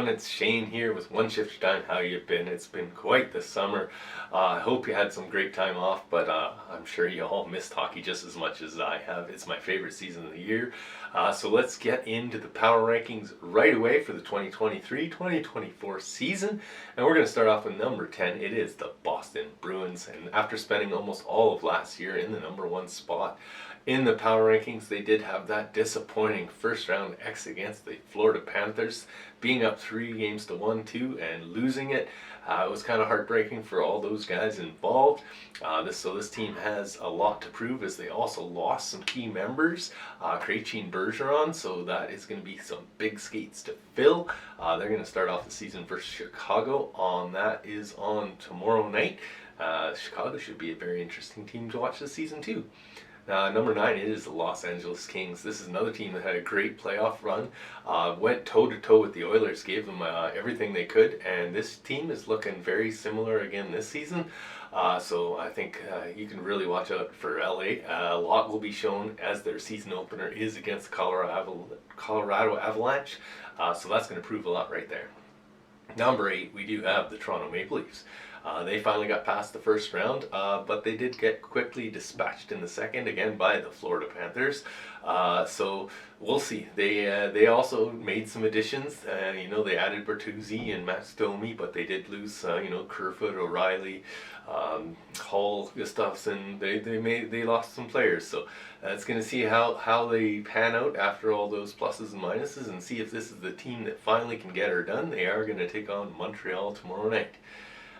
everyone? It's Shane here with One Shift Time. How you been? It's been quite the summer. I hope you had some great time off, but I'm sure you all missed hockey just as much as I have. It's my favorite season of the year. So let's get into the power rankings right away for the 2023-2024 season. And we're going to start off with number 10. It is the Boston Bruins. And after spending almost all of last year in the number one spot in the power rankings, they did have that disappointing first round X against the Florida Panthers, being up 3-1 and losing it. It was kind of heartbreaking for all those guys involved. This team has a lot to prove, as they also lost some key members, Krejci Bergeron, so that is going to be some big skates to fill. They're going to start off the season versus Chicago. That is on tomorrow night. Chicago should be a very interesting team to watch this season too. Number 9, it is the Los Angeles Kings. This is another team that had a great playoff run, went toe-to-toe with the Oilers, gave them everything they could, and this team is looking very similar again this season. So I think you can really watch out for LA. A lot will be shown as their season opener is against the Colorado Avalanche, so that's going to prove a lot right there. Number 8, we do have the Toronto Maple Leafs. They finally got past the first round, but they did get quickly dispatched in the second, again by the Florida Panthers. So we'll see. They also made some additions. They added Bertuzzi and Matt Domi, but they did lose Kerfoot, O'Reilly, Hall, Gustafsson. They lost some players. So it's going to see how they pan out after all those pluses and minuses, and see if this is the team that finally can get her done. They are going to take on Montreal tomorrow night.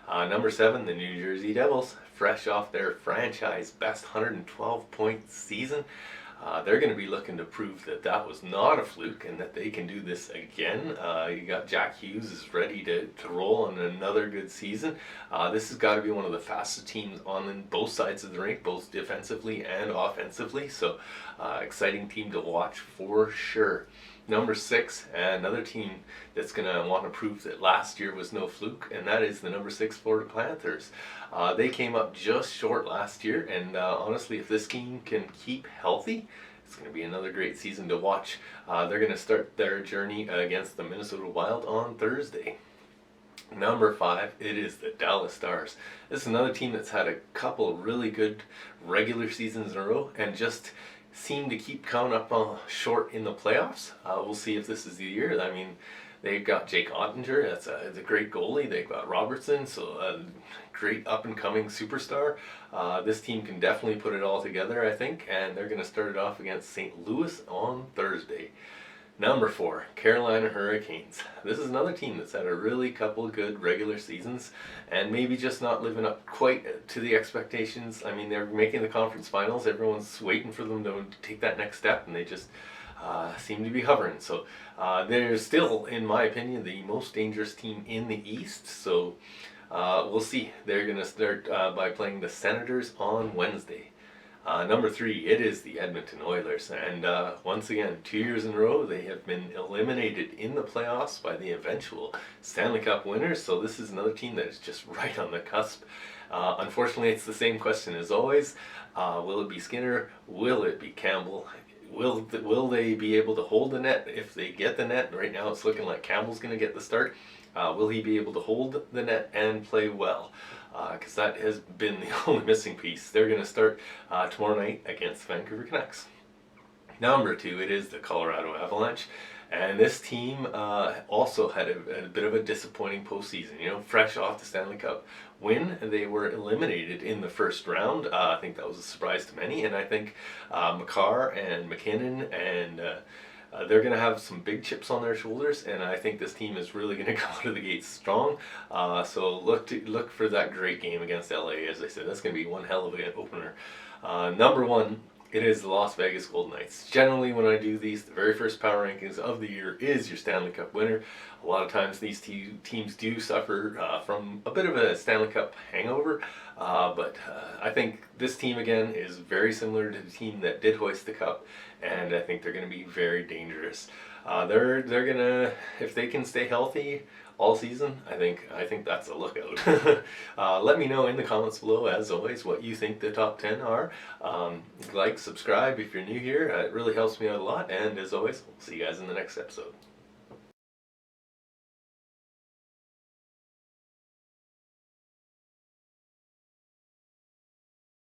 Number 7, the New Jersey Devils, fresh off their franchise best 112-point season. They're going to be looking to prove that was not a fluke and that they can do this again. You got Jack Hughes is ready to roll on another good season. This has got to be one of the fastest teams on both sides of the rink, both defensively and offensively. So exciting team to watch for sure. Number 6, another team that's going to want to prove that last year was no fluke, and that is the number 6 Florida Panthers. They came up just short last year, and honestly, if this team can keep healthy, it's going to be another great season to watch. They're going to start their journey against the Minnesota Wild on Thursday. Number 5, it is the Dallas Stars. This is another team that's had a couple really good regular seasons in a row, and just seem to keep coming up short in the playoffs. We'll see if this is the year. I mean, they've got Jake Ottinger, that's a great goalie. They've got Robertson, so a great up-and-coming superstar. This team can definitely put it all together, I think, and they're going to start it off against St. Louis on Thursday. Number 4, Carolina Hurricanes. This is another team that's had a really couple good regular seasons and maybe just not living up quite to the expectations. I mean, they're making the conference finals. Everyone's waiting for them to take that next step, and they just seem to be hovering. So they're still, in my opinion, the most dangerous team in the East. So we'll see. They're going to start by playing the Senators on Wednesday. Number 3, it is the Edmonton Oilers, and once again, 2 years in a row, they have been eliminated in the playoffs by the eventual Stanley Cup winners, so this is another team that is just right on the cusp. Unfortunately, it's the same question as always. Will it be Skinner? Will it be Campbell? Will they be able to hold the net if they get the net? Right now it's looking like Campbell's going to get the start. Will he be able to hold the net and play well? Because that has been the only missing piece. They're going to start tomorrow night against the Vancouver Canucks. Number 2, it is the Colorado Avalanche. And this team also had a bit of a disappointing postseason. Fresh off the Stanley Cup win, they were eliminated in the first round. I think that was a surprise to many. And I think Makar and McKinnon and they're going to have some big chips on their shoulders, and I think this team is really going to come out of the gates strong. So look for that great game against LA. As I said, that's going to be one hell of an opener. Number 1, it is the Las Vegas Golden Knights. Generally, when I do these, the very first power rankings of the year is your Stanley Cup winner. A lot of times these teams do suffer from a bit of a Stanley Cup hangover, but I think this team again is very similar to the team that did hoist the cup, and I think they're going to be very dangerous. They're gonna, if they can stay healthy all season, I think that's a lookout. Let me know in the comments below, as always, what you think the top 10 are. Like, subscribe if you're new here. It really helps me out a lot, and as always, we'll see you guys in the next episode.